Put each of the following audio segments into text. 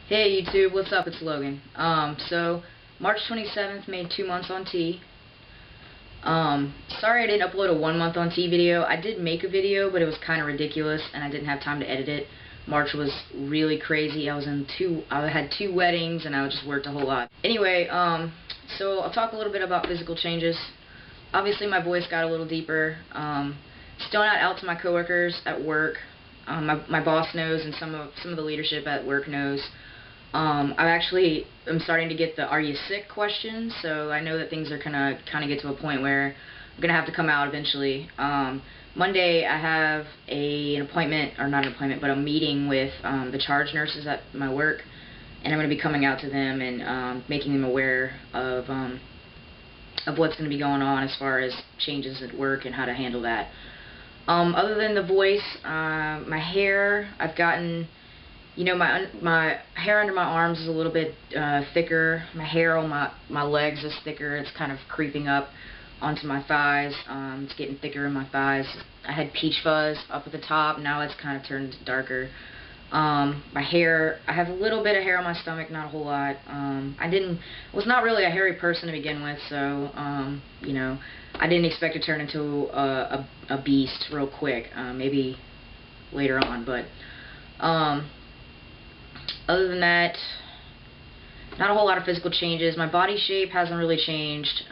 Hey YouTube, what's up? It's Logan. So March 27th made 2 months on T. Sorry I didn't upload a 1 month on T video. I did make a video, but it was kind of ridiculous and I didn't have time to edit it. March was really crazy. I had 2 weddings and I just worked a whole lot. Anyway, so I'll talk a little bit about physical changes. Obviously my voice got a little deeper. Still not out to my coworkers at work. My boss knows and some of the leadership at work knows. I'm starting to get the "Are you sick?" questions, so I know that things are gonna kind of get to a point where I'm gonna have to come out eventually. Monday I have an appointment, or not an appointment, but a meeting with the charge nurses at my work, and I'm gonna be coming out to them and making them aware of what's gonna be going on as far as changes at work and how to handle that. Other than the voice, my hair, I've gotten, my hair under my arms is a little bit thicker. My hair on my legs is thicker. It's kind of creeping up onto my thighs. It's getting thicker in my thighs. I had peach fuzz up at the top. Now it's kind of turned darker. My hair, I have a little bit of hair on my stomach, not a whole lot. I was not really a hairy person to begin with, so, I didn't expect to turn into a beast real quick. Maybe later on, but, other than that, not a whole lot of physical changes. My body shape hasn't really changed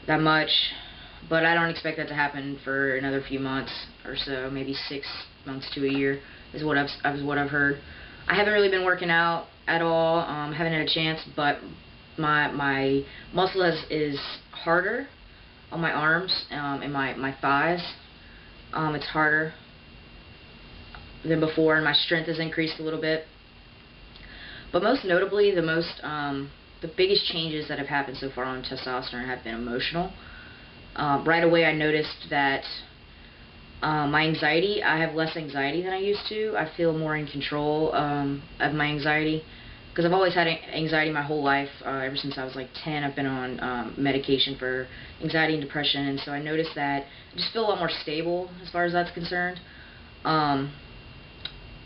that much, but I don't expect that to happen for another few months or so, maybe 6 months to a year is what I've heard. I haven't really been working out at all. Haven't had a chance, but my muscle is harder on my arms and my thighs. It's harder than before, and my strength has increased a little bit. But most notably, the biggest changes that have happened so far on testosterone have been emotional. Right away I noticed that my anxiety, I have less anxiety than I used to. I feel more in control of my anxiety, because I've always had anxiety my whole life. Ever since I was like 10, I've been on medication for anxiety and depression, and so I noticed that I just feel a lot more stable as far as that's concerned.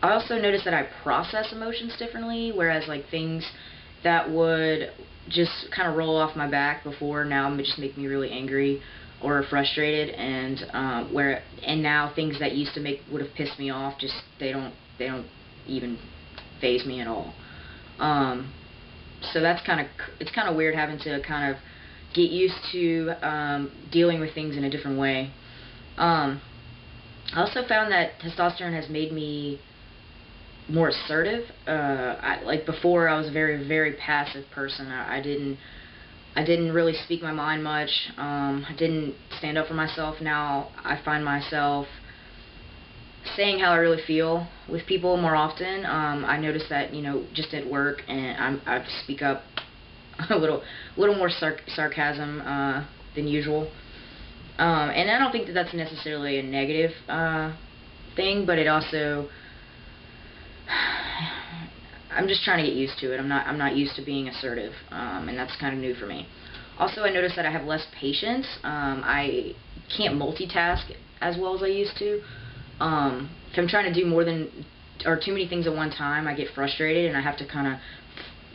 I also noticed that I process emotions differently, whereas like things that would just kind of roll off my back before, now just make me really angry or frustrated, and now things that used to would have pissed me off, just they don't even faze me at all. So it's kind of weird having to kind of get used to dealing with things in a different way. I also found that testosterone has made me more assertive. Like before, I was a very, very passive person. I didn't really speak my mind much. I didn't stand up for myself. Now I find myself saying how I really feel with people more often. I notice that, just at work, and I speak up a little more sarcasm than usual. And I don't think that that's necessarily a negative thing, but it also, I'm just trying to get used to it. I'm not used to being assertive, and that's kind of new for me. Also, I noticed that I have less patience. I can't multitask as well as I used to. If I'm trying to do too many things at one time, I get frustrated, and I have to kind of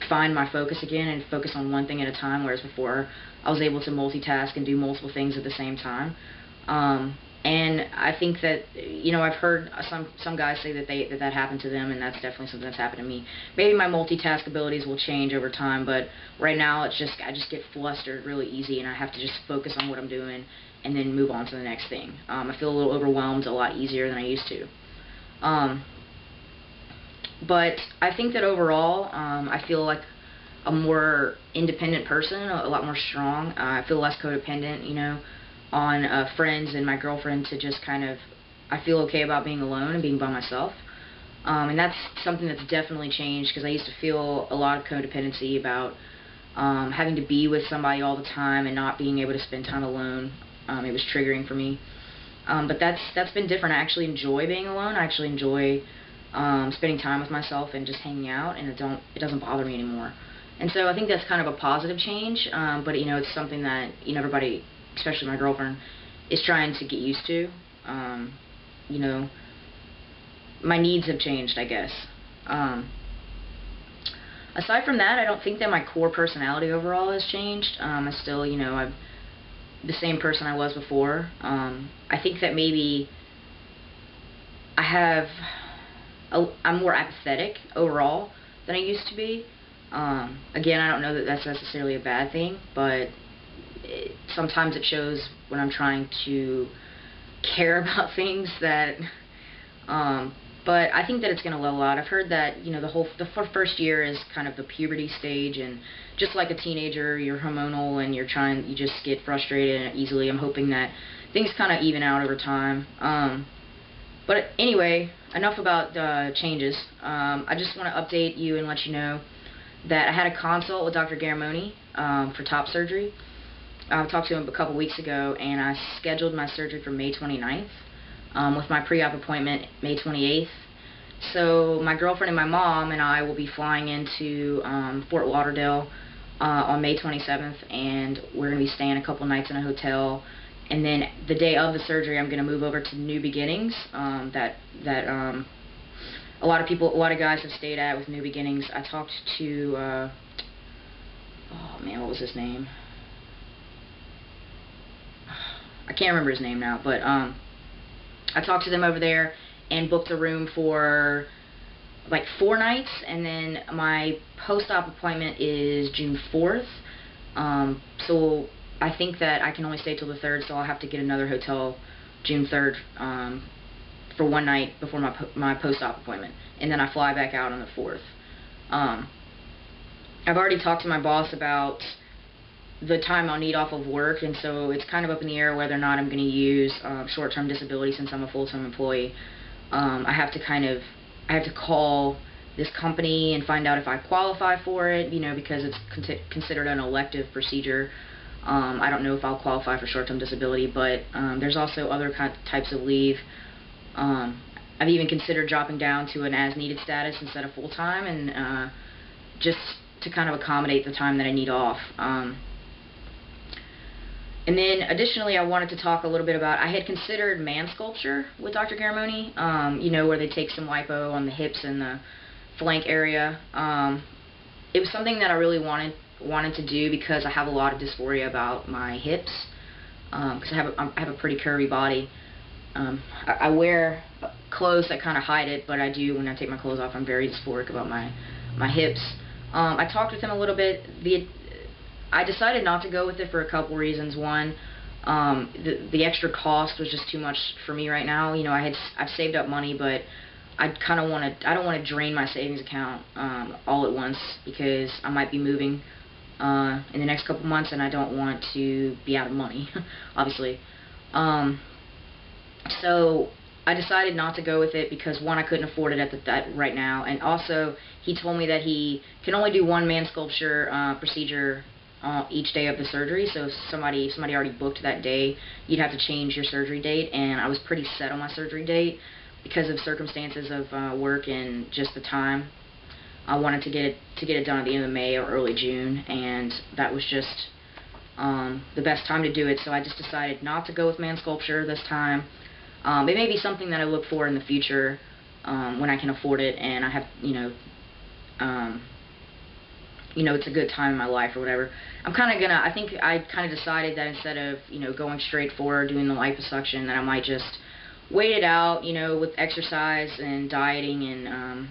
find my focus again and focus on one thing at a time, whereas before I was able to multitask and do multiple things at the same time. And I think that, I've heard some guys say that happened to them, and that's definitely something that's happened to me. Maybe my multitask abilities will change over time, but right now I just get flustered really easy, and I have to just focus on what I'm doing and then move on to the next thing. I feel a little overwhelmed a lot easier than I used to. But I think that overall, I feel like a more independent person, a lot more strong. I feel less codependent, on friends and my girlfriend, to just kind of, I feel okay about being alone and being by myself. And that's something that's definitely changed, because I used to feel a lot of codependency about having to be with somebody all the time and not being able to spend time alone. It was triggering for me. But that's been different. I actually enjoy being alone. I actually enjoy spending time with myself and just hanging out, and it doesn't bother me anymore. And so I think that's kind of a positive change, but it's something that everybody, especially my girlfriend, is trying to get used to. My needs have changed, I guess. Aside from that, I don't think that my core personality overall has changed. I still, I'm the same person I was before. I think that maybe I'm more apathetic overall than I used to be. Again, I don't know that that's necessarily a bad thing, but sometimes it shows when I'm trying to care about things that, but I think that it's going to level out. I've heard that, the first year is kind of the puberty stage, and just like a teenager, you're hormonal and you just get frustrated easily. I'm hoping that things kind of even out over time. But anyway, enough about changes. I just want to update you and let you know that I had a consult with Dr. Garamoni for top surgery. I talked to him a couple weeks ago, and I scheduled my surgery for May 29th with my pre-op appointment May 28th. So my girlfriend and my mom and I will be flying into Fort Lauderdale on May 27th, and we're going to be staying a couple nights in a hotel. And then the day of the surgery, I'm going to move over to New Beginnings that a lot of guys have stayed at with New Beginnings. I talked to, oh man, what was his name? I can't remember his name now, but I talked to them over there and booked a room for like 4 nights, and then my post-op appointment is June 4th. So I think that I can only stay till the 3rd, so I'll have to get another hotel June 3rd for 1 night before my post-op appointment, and then I fly back out on the 4th. I've already talked to my boss about the time I'll need off of work, and so it's kind of up in the air whether or not I'm going to use short-term disability since I'm a full-time employee. I have to call this company and find out if I qualify for it, because it's considered an elective procedure. I don't know if I'll qualify for short-term disability, but there's also other types of leave. I've even considered dropping down to an as-needed status instead of full-time, and just to kind of accommodate the time that I need off. And then additionally, I wanted to talk a little bit about, I had considered man sculpture with Dr. Garamoni, where they take some lipo on the hips and the flank area. It was something that I really wanted to do because I have a lot of dysphoria about my hips, because I have a pretty curvy body. I wear clothes that kind of hide it, but I do, when I take my clothes off, I'm very dysphoric about my hips. I talked with him a little bit. I decided not to go with it for a couple reasons. One, the extra cost was just too much for me right now. I've saved up money, but I don't want to drain my savings account all at once, because I might be moving in the next couple months, and I don't want to be out of money, obviously. So I decided not to go with it because, one, I couldn't afford it at right now, and also he told me that he can only do 1 man sculpture procedure each day of the surgery. So if somebody already booked that day, you'd have to change your surgery date, and I was pretty set on my surgery date because of circumstances of work and just the time. I wanted to get it done at the end of May or early June, and that was just the best time to do it. So I just decided not to go with man sculpture this time. It may be something that I look for in the future when I can afford it, and I have, it's a good time in my life or whatever. I think I kind of decided that instead of, going straight for doing the liposuction, that I might just wait it out, with exercise and dieting, and,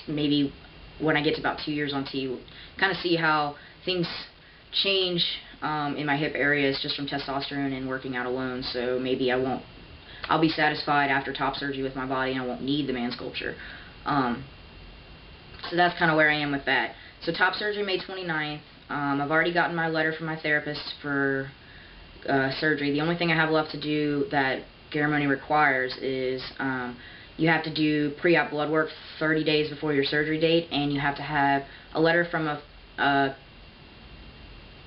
maybe when I get to about 2 years on T, kind of see how things change in my hip areas just from testosterone and working out alone. So maybe I'll be satisfied after top surgery with my body, and I won't need the man sculpture. So that's kind of where I am with that. So top surgery May 29th. I've already gotten my letter from my therapist for surgery. The only thing I have left to do that Garamoni requires is you have to do pre-op blood work 30 days before your surgery date, and you have to have a letter from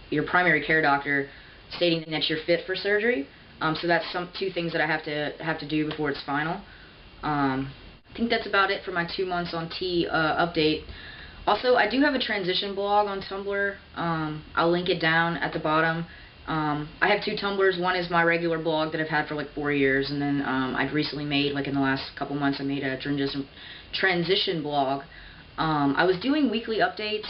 your primary care doctor stating that you're fit for surgery. So that's 2 things that I have to do before it's final. I think that's about it for my 2 months on T update. Also, I do have a transition blog on Tumblr. I'll link it down at the bottom. I have 2 Tumblrs. One is my regular blog that I've had for like 4 years, and then I've recently made, like in the last couple months, I made a transition blog I was doing weekly updates,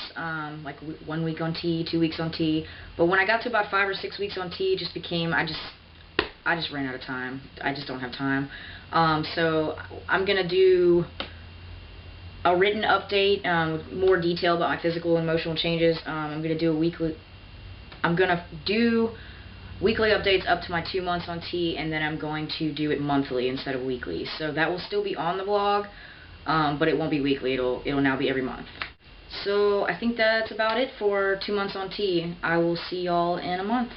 like 1 week on tea, 2 weeks on tea, but when I got to about 5 or 6 weeks on tea, it just became, I just ran out of time. I just don't have time. So I'm going to do a written update with more detail about my physical and emotional changes. I'm going to do weekly updates up to my 2 months on tea, and then I'm going to do it monthly instead of weekly. So that will still be on the vlog, but it won't be weekly. It'll now be every month. So I think that's about it for 2 months on tea. I will see y'all in a month.